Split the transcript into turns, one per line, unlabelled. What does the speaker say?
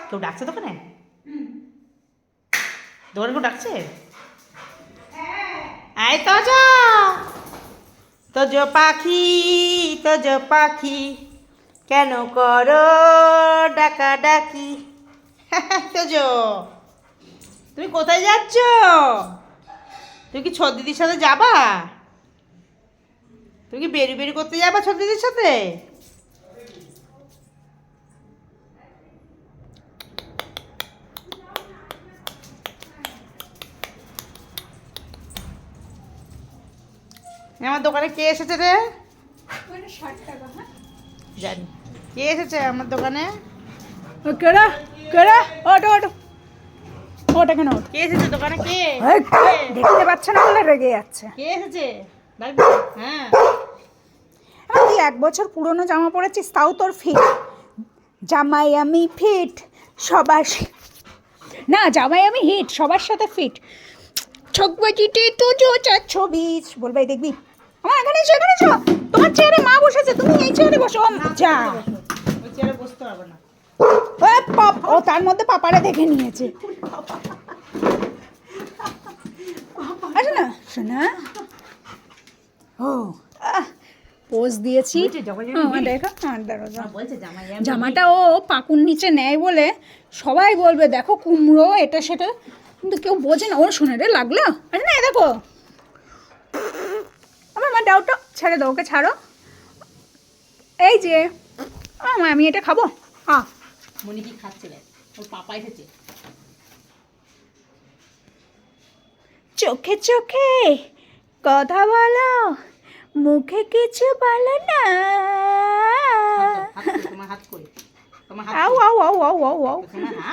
কেউ ডাকছে দোকানে? দোকানে কেউ ডাকছে? আয় তোজ পাখি, তোজ পাখি, কেন করো ডাকা ডাকি? তোজ, তুমি কোথায় যাচ্ছ? তুমি কি ছোট দিদির সাথে যাবা? তুমি কি বেরি বেরি করতে যাবা ছোট দিদির সাথে? আমার দোকানে কে এসেছে রে? জানি কে এসেছে আমার দোকানে।
কেডা কেডা? ওটো ওটো ওটা কেন ওটো?
কে এসেছে দোকানে? কে
দেখতে পাচ্ছে না বলে রেগে যাচ্ছে।
কে এসেছে? ডাকবি? হ্যাঁ,
তুই 1 বছর পুরনো জামা পরেছিস তাও তোর ফিট। জামাই আমি ফিট সবার না, জামাই আমি হিট সবার সাথে ফিট। ছকবাজিতে তো জো 420 বলবে, দেখবি আমার এখানে এসো, এখানে এসো। তোমার চেয়ারে মা বসেছে, তুমি এই চেয়ারে বসো। যা,
ওই চেয়ারে বসতে হবে না।
ও তার মধ্যে পাপারা দেখে নিয়েছে। আচ্ছা না শোনা, ও পোজ দিয়েছি। জামাটা ও পাকুর নিচে নেয় বলে সবাই বলবে দেখো কুমড়ো এটা সেটা, কিন্তু কেউ বোঝে না। ওর শোনা রে লাগলো। আরে না, দেখো আমার মা ডাউটটা ছেড়ে দাও, ওকে ছাড়ো। এই যে আমি এটা খাবো। হ্যাঁ,
মনি কি খাচ্ছে রে? ওর পাপা এসেছে।
চোখে চোখে কথা বলো, মুখে কিছু বলো না।
তোমার হাত কই? তোমার হাত
আউ আউ আউ আউ আউ আউ।
তোমার হাত